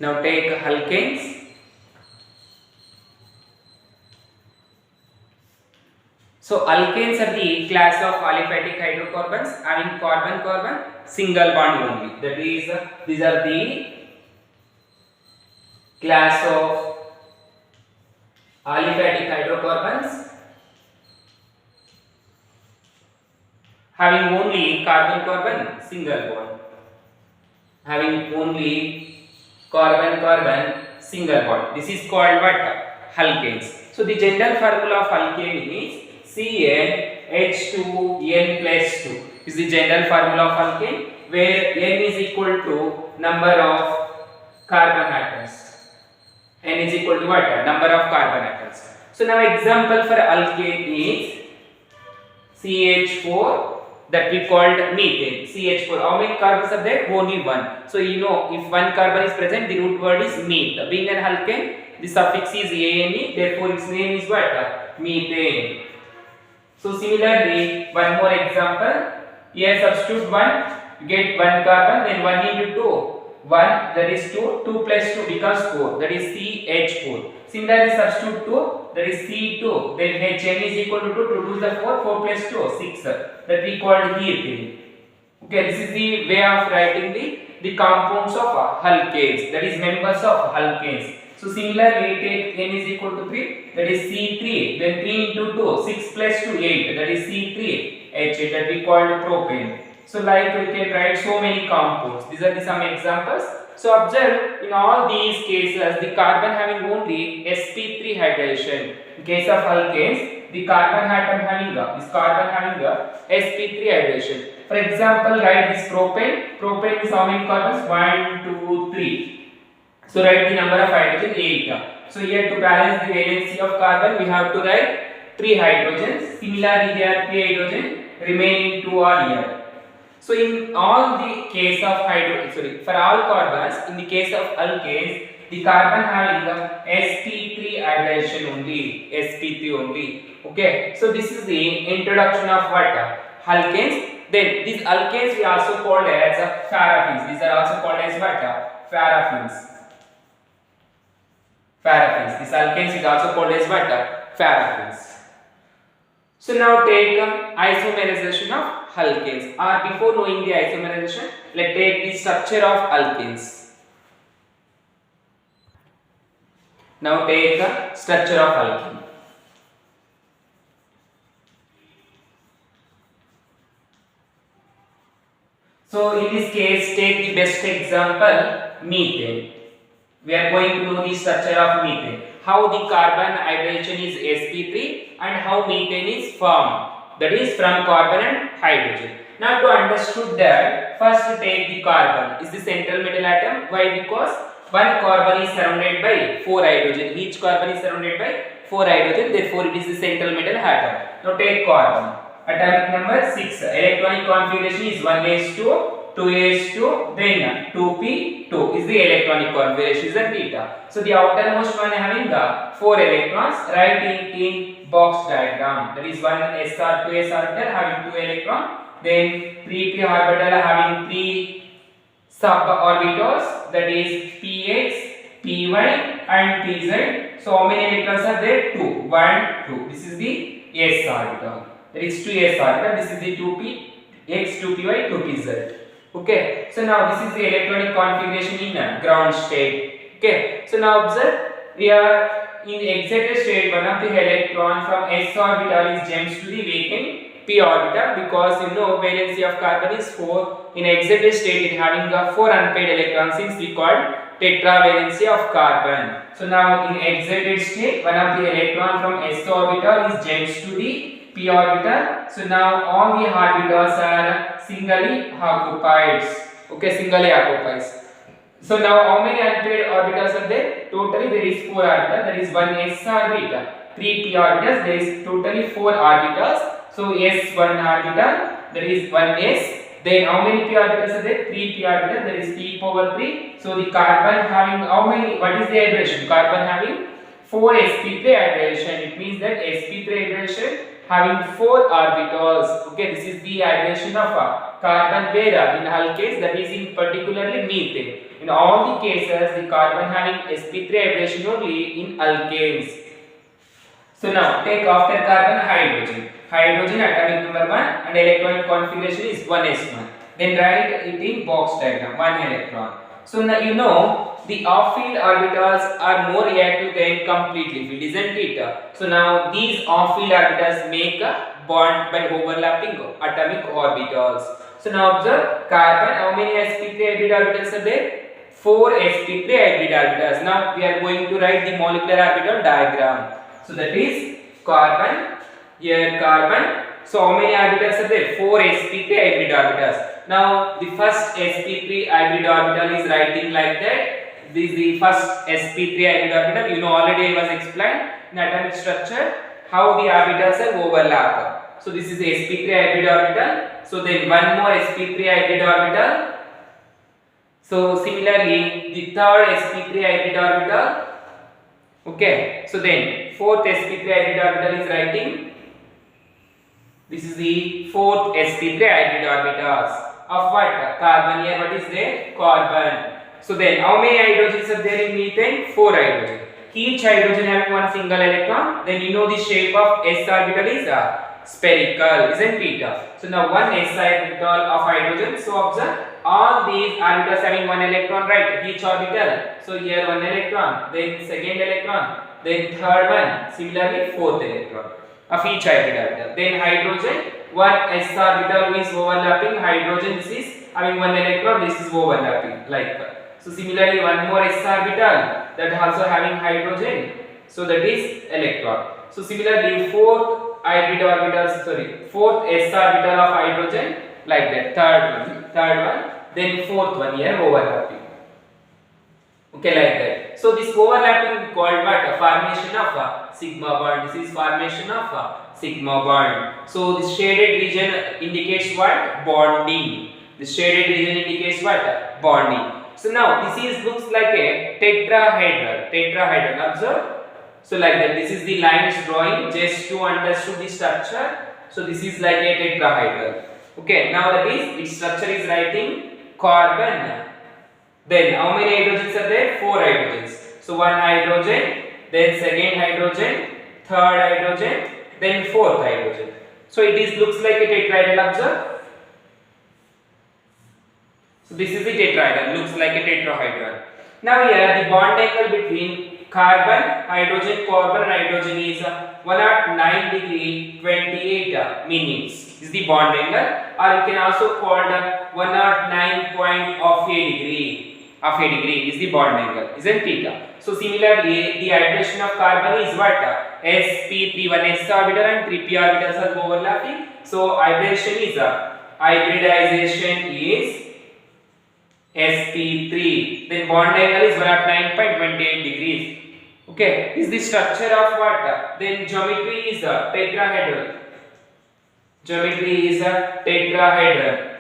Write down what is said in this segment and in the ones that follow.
Now take alkanes. So alkanes are the class of aliphatic hydrocarbons having carbon-carbon single bond only. That is, these are the class of aliphatic hydrocarbons having only carbon-carbon single bond. Having only carbon-carbon single bond. This is called what? Alkanes. So the general formula of alkane is CnH2n plus 2 is the general formula of alkane, where n is equal to number of carbon atoms. N is equal to what? Number of carbon atoms. So now example for alkane is CH4 that we called methane. CH4. How many carbons are there? Only one. So you know, if one carbon is present, the root word is meth. Being an alkane, the suffix is ane, therefore its name is what? Methane. So similarly, one more example. Here substitute 1, you get 1 carbon, then 1 into 2. 1, that is 2. 2 plus 2 becomes 4, that is CH4. Similarly, substitute 2, that is C2. Then Hn is equal to 2. 2 to the 4, 4 plus 2, 6. That we called ethane. Okay, this is the way of writing the compounds of alkanes, that is members of alkanes. So similarly, take n is equal to 3, that is C3, then 3 into 2, 6 plus 2, 8, that is C3H, that we called propane. So like we can write so many compounds. These are some examples. So observe, in all these cases, the carbon having only sp3 hydration. In case of alkanes, the carbon atom having sp3 hydration. For example, write this propane. Propane is how many carbons? 1, 2, 3. So write the number of hydrogen 8. So here to balance the valency of carbon, we have to write 3 hydrogens. Similarly, here 3 hydrogen, remaining 2 are here. So in all the case of for all carbons, in the case of alkanes, the carbon having sp3 hydration only, sp3 only. Okay. So this is the introduction of what? Alkanes. Then these alkanes we also called as paraffins. These are also called as what? Paraffins. Paraffins. This alkanes is also called as what? Paraffins. So now take isomerization of alkanes. Or before knowing the isomerization, let's take the structure of alkanes. Now take the structure of alkane. So in this case, take the best example, methane. We are going to know the structure of methane. How the carbon hydration is sp3 and how methane is formed. That is from carbon and hydrogen. Now to understood that, first take the carbon is the central metal atom. Why? Because one carbon is surrounded by 4 hydrogen. Each carbon is surrounded by 4 hydrogen. Therefore, it is the central metal atom. Now take carbon. Atomic number 6. Electronic configuration is 1s2. 2s2, then 2p2 is the electronic configuration, is the beta. So the outermost one having 4 electrons, write in box diagram. That is one sr2s orbital having 2 electrons, then 3p orbital having 3 suborbitals, that is px, py and pz. So how many electrons are there? 2. 1, 2. This is the s orbital. That is 2s orbital. This is the 2p, x, 2py, 2pz. Okay, so now this is the electronic configuration in ground state. Okay, so now observe, we are in excited state. One of the electron from s orbital is jumps to the vacant p orbital, because you know valency of carbon is 4. In excited state, it having 4 unpaired electrons, since we called tetravalency of carbon. So now in excited state, one of the electron from s orbital is jumps to the p orbital. So now all the orbitals are singly occupied. Okay, singly occupied. So now how many unpaired orbitals are there? Totally there is 4 orbitals. That is 1 s orbital, 3 p orbitals. There is totally 4 orbitals. So s 1 orbital, that is 1 s. Then how many p orbitals are there? 3 p orbitals. That is p power 3. So the carbon having how many? What is the hydration? Carbon having 4 sp3 hydration. It means that sp3 hydration having 4 orbitals. Okay, this is the hydration of carbon where in alkanes, that is in particularly methane. In all the cases, the carbon having sp3 hybridization only in alkanes. So now take after carbon hydrogen. Hydrogen atomic number 1 and electronic configuration is 1s1. Then write it in box diagram, 1 electron. So now you know the off-field orbitals are more reactive than completely filled, isn't it? So now these off-field orbitals make a bond by overlapping atomic orbitals. So now observe carbon, how many sp3 hybrid orbitals are there? 4 sp3 hybrid orbitals. Now we are going to write the molecular orbital diagram. So that is carbon, here carbon. So how many orbitals are there? 4 sp3 hybrid orbitals. Now the first sp3 hybrid orbital is writing like that. This is the first sp3 hybrid orbital. You know already I was explained in atomic structure how the orbitals are overlap. So this is the sp3 hybrid orbital. So then one more sp3 hybrid orbital. So similarly the third sp3 hybrid orbital. Okay. So then fourth sp3 hybrid orbital is writing. This is the fourth sp3 hybrid orbitals of what? Carbon. Here what is there? Carbon. So then how many hydrogens are there in methane? 4 hydrogen. Each hydrogen having one single electron. Then you know the shape of s orbital is spherical, isn't it? So now one s orbital of hydrogen. So observe all these orbitals having one electron, right? Each orbital. So here one electron, then second electron, then third one, similarly fourth electron of each hybrid orbital. Then hydrogen, one s orbital is overlapping hydrogen, this is having one electron, this is overlapping like that. So similarly one more s orbital that also having hydrogen, so that is electron. So similarly fourth hybrid orbitals, fourth s orbital of hydrogen like that, third one, then fourth one here overlapping. Okay, like that. So this overlapping called what? A formation of a sigma bond. This is formation of a sigma bond. So this shaded region indicates what? Bonding. This shaded region indicates what? Bonding. So now this is looks like a tetrahedral. Observe. So like that. This is the lines drawing just to understand the structure. So this is like a tetrahedral. Okay. Now that is its structure is writing carbon. Then how many hydrogens are there? 4 hydrogens. So one hydrogen, then second hydrogen, third hydrogen, then fourth hydrogen. So it is looks like a tetrahedral. Observe. So this is the tetrahedral. Looks like a tetrahedral. Now here the bond angle between carbon, hydrogen, carbon and hydrogen is 109 degree 28 minutes. Is the bond angle, or you can also call the 109 point of a degree. Of a degree is the bond angle, isn't it? So similarly, the hydration of carbon is what? sp3, one s orbital and 3p orbitals are overlapping. So hybridization is sp3. Then bond angle is 109.28 degrees. Okay, is the structure of what? Then geometry is a tetrahedral. Geometry is a tetrahedral.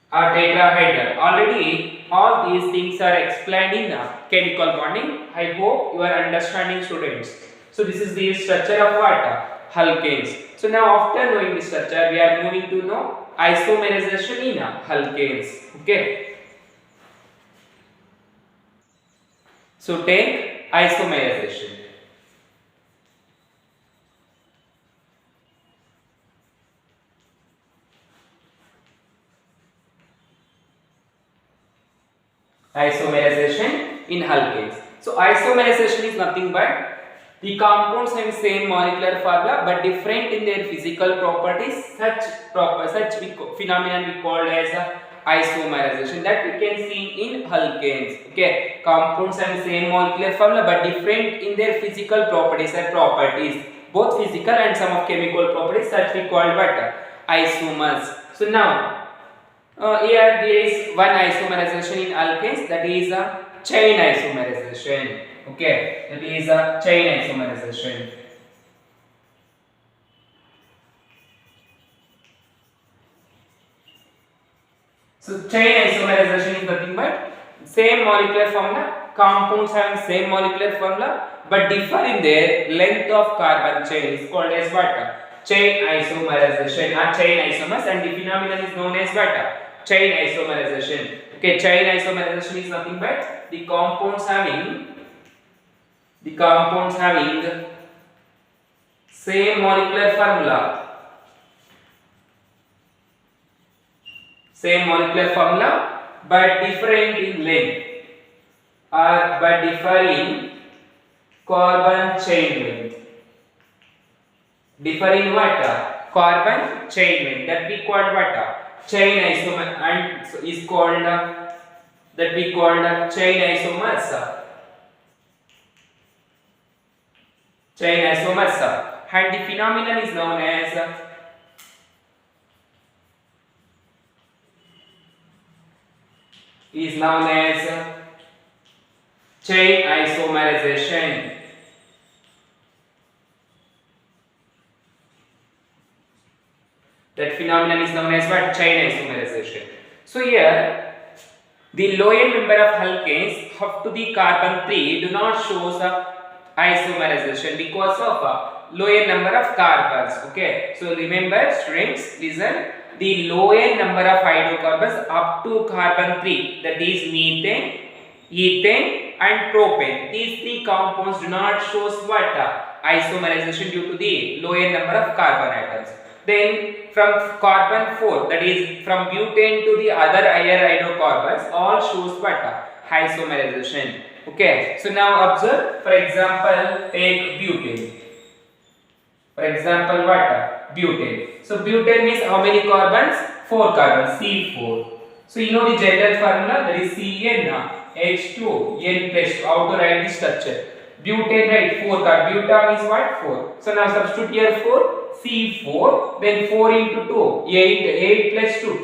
Already all these things are explained in chemical bonding. I hope you are understanding, students. So this is the structure of what? Alkanes. So now after knowing the structure, we are moving to know isomerization in alkanes. Okay. So take isomerization. Isomerization in alkanes. So isomerization is nothing but the compounds having same molecular formula but different in their physical properties. Such phenomenon we called as isomerization, that we can see in alkanes. Okay, compounds having same molecular formula but different in their physical properties both physical and some of chemical properties. Such we called what? Isomers. So now here there is one isomerization in alkanes, that is a chain isomerization. Okay, that is a chain isomerization. So chain isomerization is nothing but same molecular formula, compounds having same molecular formula but differ in their length of carbon chain is called as what? chain isomerization or chain isomers, and the phenomenon is known as what? Chain isomerization. Okay, chain isomerization is nothing but the compounds having same molecular formula but different in length or but differing carbon chain length. Differing what? Carbon chain length. That we called what? Chain isomer, and so is called that we called chain isomers. Chain isomers, and the phenomenon is known as chain isomerization. That phenomenon is known as what? Chain isomerization. So here, the lower member of alkanes up to the carbon 3 do not show isomerization because of lower number of carbons. Okay, so remember students, listen, the lower number of hydrocarbons up to carbon 3, that is methane, ethane and propane, these three compounds do not show what? Isomerization due to the lower number of carbon atoms. Then from carbon 4, that is from butane to the other higher hydrocarbons, all shows what? Isomerization. Okay, so now observe, for example, take butane. For example, what? Butane. So butane means how many carbons? 4 carbons, C4. So you know the general formula, that is CnH2, N plus 2. How to write the structure? Butane, right? 4 carbon. Buta means what? 4. So now substitute here 4. C4, then 4 into 2, 8 plus 2, 10.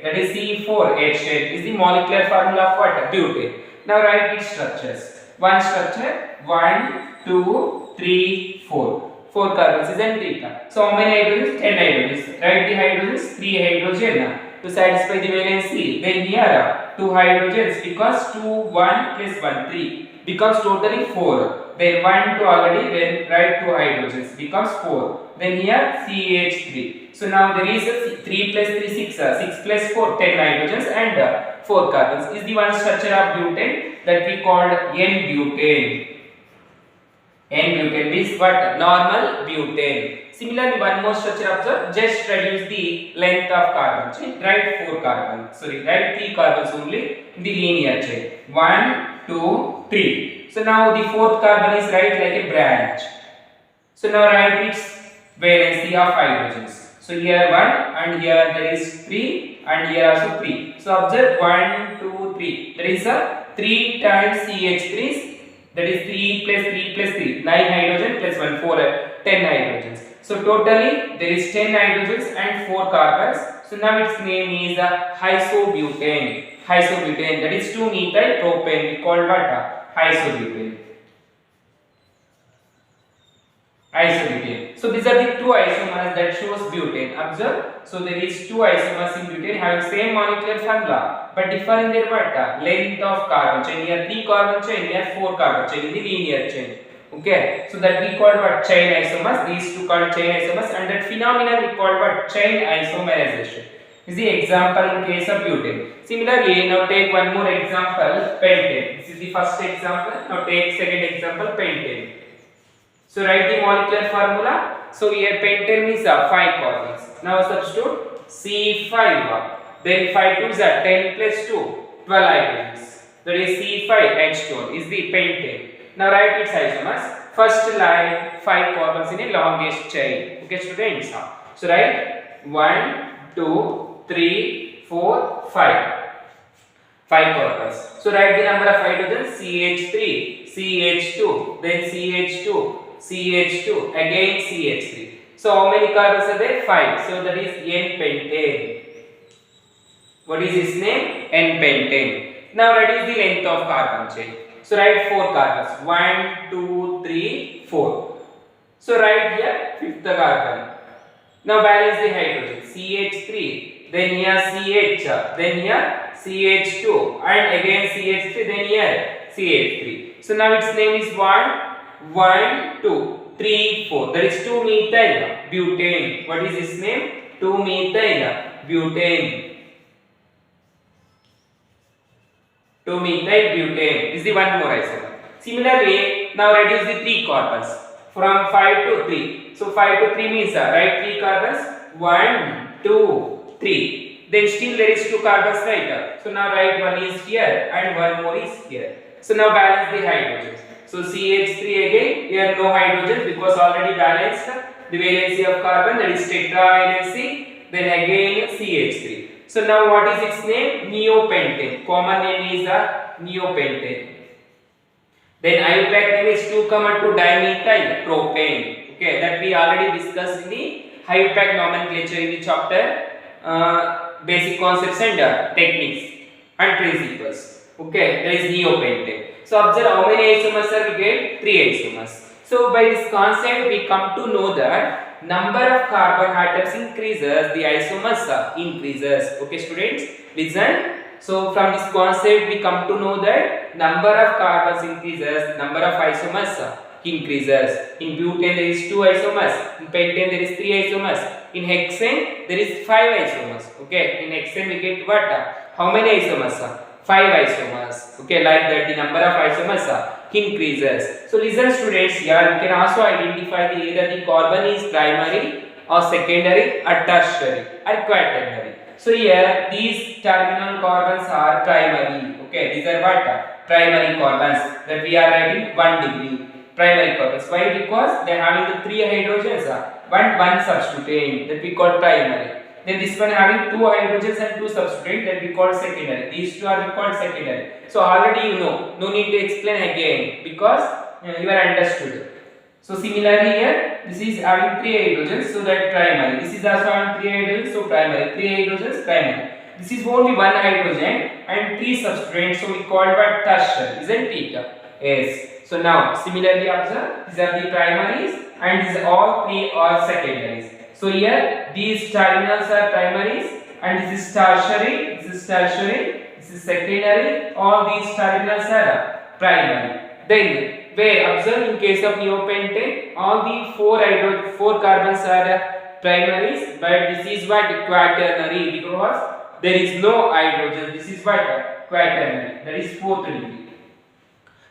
That is C4H10 is the molecular formula of what? Butane. Now write its structures. One structure, 1, 2, 3, 4. 4 carbons, isn't it? So how many hydrogens? 10 hydrogens. Write the hydrogens, 3 hydrogen to satisfy the valency. Then here 2 hydrogens, because 2, 1 plus 1, 3. Becomes totally 4. Then 1, 2 already, then write 2 hydrogens, becomes 4. Then here CH3. So now there is a 3 plus 3, 6. 6 plus 4, 10 hydrogens and 4 carbons. Is the one structure of butane that we called N-butane. N-butane means what? Normal butane. Similarly, one more structure observe. Just reduce the length of carbon chain. Write 4 carbons. Sorry, write 3 carbons only in the linear chain. 1, 2, 3. So now the 4th carbon is right like a branch. So now write its valency of hydrogens. So here 1 and here there is 3 and here also 3. So observe 1, 2, 3. There is a 3 times CH3. That is 3 plus 3 plus 3. 9 hydrogen plus 1, 4, 10 hydrogens. So totally there is 10 hydrogens and 4 carbons. So now its name is isobutane. Isobutane, that is 2-methyl propane. We call what? Isobutane. Isobutane. So these are the 2 isomers that shows butane. Observe. So there is 2 isomers in butane having same molecular formula but differ in their what? Length of carbon chain. Here 3 carbon chain, here 4 carbon chain in the linear chain. Okay. So that we call what? Chain isomers. These 2 called chain isomers, and that phenomenon we call what? Chain isomerization. Is the example in case of butane. Similarly, now take one more example, pentane. This is the first example. Now take second example, pentane. So write the molecular formula. So here pentane means 5 carbons. Now substitute C5. Then 5 2s are 10 plus 2, 12 hydrogens. That is C5H2 is the pentane. Now write its isomers. First line 5 carbons in a longest chain. Okay students. So write 1, 2, 3, 4, 5. 5 carbons. So write the number of hydrogens. CH3, CH2, then CH2, CH2, again CH3. So how many carbons are there? 5. So that is N-pentane. What is its name? N-pentane. Now write the length of carbon chain. So write 4 carbons. 1, 2, 3, 4. So write here 5th carbon. Now balance the hydrogen. CH3, then here CH, then here CH2, and again CH3, then here CH3. So now its name is 1, 1, 2. 3, 4. That is 2-methyl butane. What is its name? 2-methyl butane. 2-methyl butane is the one more isomer. Similarly, now reduce the 3 carbons from 5 to 3. So 5 to 3 means write 3 carbons. 1, 2, 3. Then still there is 2 carbons, right? So now write one is here and one more is here. So now balance the hydrogens. So CH3 again, here no hydrogen because already balanced the valency of carbon, that is tetravalency. Then again CH3. So now what is its name? Neopentane. Common name is neopentane. Then IUPAC name is 2,2-dimethyl propane. Okay, that we already discussed in the IUPAC nomenclature in the chapter basic concepts and techniques and principles. Okay, that is neopentane. So observe how many isomers are we get? 3 isomers. So by this concept we come to know that number of carbon atoms increases, the isomers increases. Okay students, listen. So from this concept we come to know that number of carbons increases, number of isomers increases. In butane there is 2 isomers, in pentane there is 3 isomers, in hexane there is 5 isomers. Okay, in hexane we get what? How many isomers? 5 isomers. Okay, like that the number of isomers increases. So listen students, here you can also identify either the carbon is primary or secondary or tertiary or quaternary. So here these terminal carbons are primary. Okay, these are what? Primary carbons that we are writing 1 degree. Primary carbons. Why? Because they are having the 3 hydrogens, one substituent that we call primary. Then this one having 2 hydrogens and 2 substituent that we call secondary. These two are called secondary. So already you know, no need to explain again because you are understood. So similarly here, this is having 3 hydrogens, so that primary. This is also having 3 hydrogens, so primary. 3 hydrogens, primary. This is only 1 hydrogen and 3 substituents, so we call it tertiary, isn't it? Yes. So now similarly observe, these are the primaries and these all 3 are secondaries. So here these terminals are primaries and this is tertiary, this is tertiary, this is secondary, all these terminals are primary. Then where observe in case of neopentane, all the 4 carbons are primaries, but this is what? Quaternary, because there is no hydrogen. This is what? Quaternary, that is 4th degree.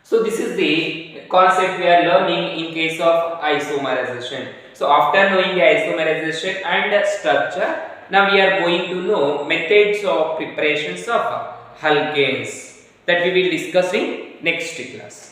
So this is the concept we are learning in case of isomerization. So after knowing the isomerization and structure, now we are going to know methods of preparations of alkanes that we will discuss in next class.